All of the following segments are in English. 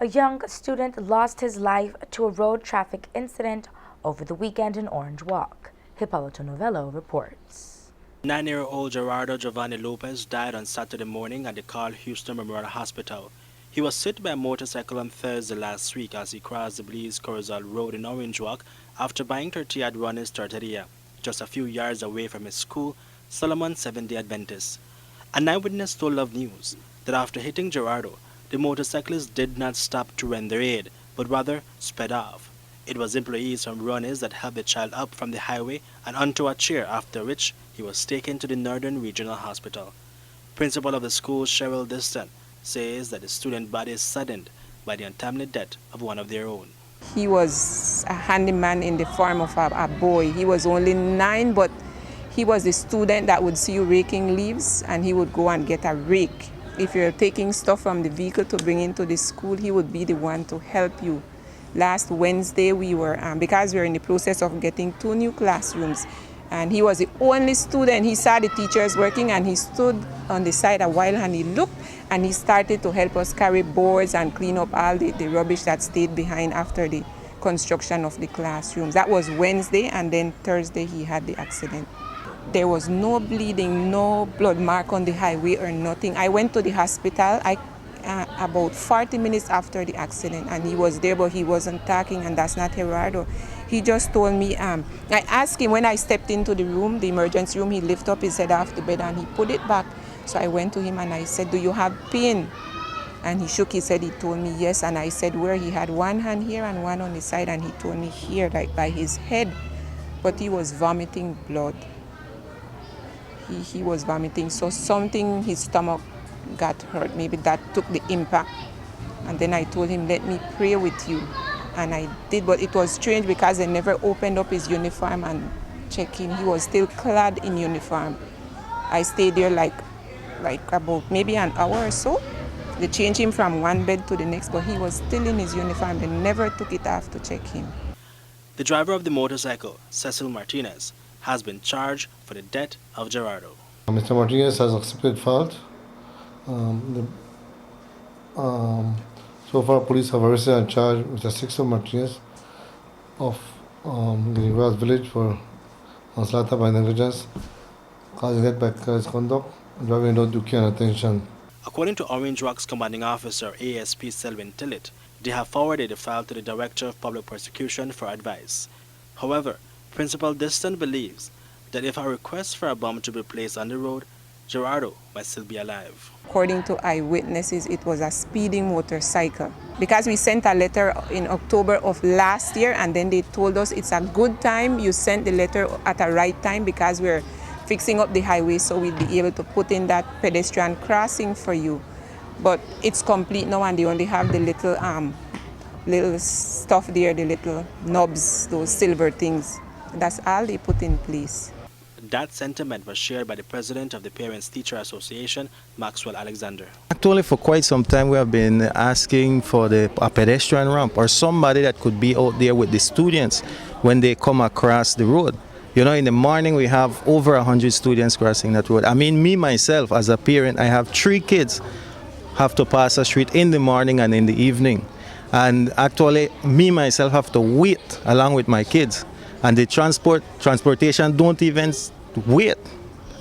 A young student lost his life to a road traffic incident over the weekend in Orange Walk. Hipólito Novello reports. 9-year-old Gerardo Giovanni Lopez died on Saturday morning at the Carl Houston Memorial Hospital. He was hit by a motorcycle on Thursday last week as he crossed the Blaise Corozal Road in Orange Walk after buying tortilla at Ronnie's Tortilla, just a few yards away from his school, Solomon Seventh-day Adventist. An eyewitness told Love News that after hitting Gerardo, the motorcyclist did not stop to render aid, but rather sped off. It was employees from Ronnie's that helped the child up from the highway and onto a chair, after which he was taken to the Northern Regional Hospital. Principal of the school, Cheryl Diston, says that the student body is saddened by the untimely death of one of their own. He was a handyman in the form of a boy. He was only 9, but he was a student that would see you raking leaves, and he would go and get a rake. If you're taking stuff from the vehicle to bring into the school, he would be the one to help you. Last Wednesday, we were, because we were in the process of getting 2 new classrooms, and he was the only student. He saw the teachers working, and he stood on the side a while, and he looked, and he started to help us carry boards and clean up all the rubbish that stayed behind after the construction of the classrooms. That was Wednesday, and then Thursday he had the accident. There was no bleeding, no blood mark on the highway or nothing. I went to the hospital about 40 minutes after the accident, and he was there, but he wasn't talking, and that's not Gerardo. He just told me, I asked him when I stepped into the room, the emergency room, he lifted up his head off the bed and he put it back. So I went to him and I said, "Do you have pain?" And he shook his head. He told me yes, and I said where. He had one hand here and one on the side, and he told me here, like by his head. But he was vomiting blood. He was vomiting, so something, his stomach got hurt. Maybe that took the impact. And then I told him, "Let me pray with you." And I did, but it was strange because they never opened up his uniform and checked him. He was still clad in uniform. I stayed there like about maybe an hour or so. They changed him from one bed to the next, but he was still in his uniform. They never took it off to check him. The driver of the motorcycle, Cecil Martinez, has been charged for the death of Gerardo. Mr. Martinez has accepted fault. So far, police have arrested and charged Mr. Cecil Martinez of Greengrass Village for manslaughter by negligence, causing death by careless conduct, driving without due care and attention. According to Orange Walk's commanding officer, ASP Selvin Tillett, they have forwarded the file to the Director of Public Prosecution for advice. However, Principal Diston believes that if a request for a bomb to be placed on the road, Gerardo might still be alive. According to eyewitnesses, it was a speeding motorcycle. Because we sent a letter in October of last year, and then they told us it's a good time you sent the letter at a right time because we're fixing up the highway so we'll be able to put in that pedestrian crossing for you. But it's complete now, and they only have the little stuff there, the little knobs, those silver things. That's all they put in place. That sentiment was shared by the president of the Parents-Teacher Association, Maxwell Alexander. Actually, for quite some time, we have been asking for a pedestrian ramp or somebody that could be out there with the students when they come across the road. You know, in the morning, we have over 100 students crossing that road. I mean, me, myself, as a parent, I have 3 kids have to pass a street in the morning and in the evening. And actually, me, myself, have to wait along with my kids. And the transportation don't even wait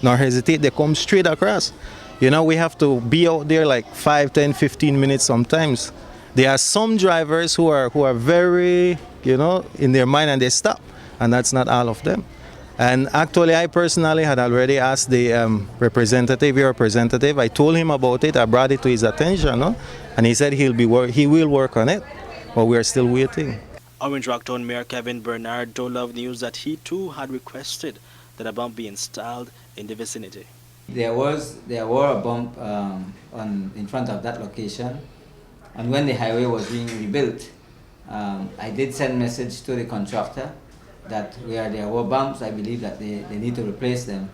nor hesitate. They come straight across. You know, we have to be out there like 5, 10, 15 minutes sometimes. There are some drivers who are very, you know, in their mind, and they stop. And that's not all of them. And actually, I personally had already asked the your representative. I told him about it. I brought it to his attention, no? And he said he will work on it. But we are still waiting. Orange Walk Town Mayor Kevin Bernard told Love News that he too had requested that a bump be installed in the vicinity. There were a bump in front of that location, and when the highway was being rebuilt, I did send message to the contractor that where there were bumps, I believe that they need to replace them.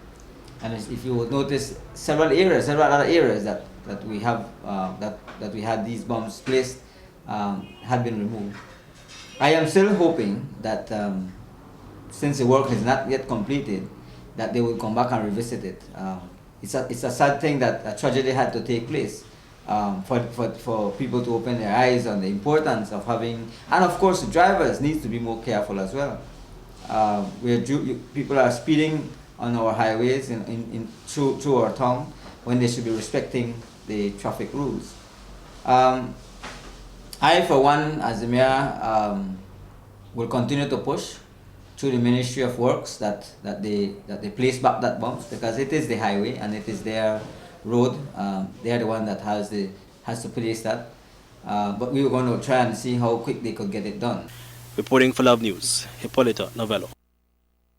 And if you would notice, several other areas that we have that we had these bumps placed had been removed. I am still hoping that since the work is not yet completed, that they will come back and revisit it. It's a sad thing that a tragedy had to take place, for people to open their eyes on the importance of having, and of course the drivers need to be more careful as well. People are speeding on our highways through our town when they should be respecting the traffic rules. I, for one, as the mayor, will continue to push through the Ministry of Works that they place back that bumps, because it is the highway and it is their road. They are the one that has to place that. But we were going to try and see how quick they could get it done. Reporting for Love News, Hipólito Novello.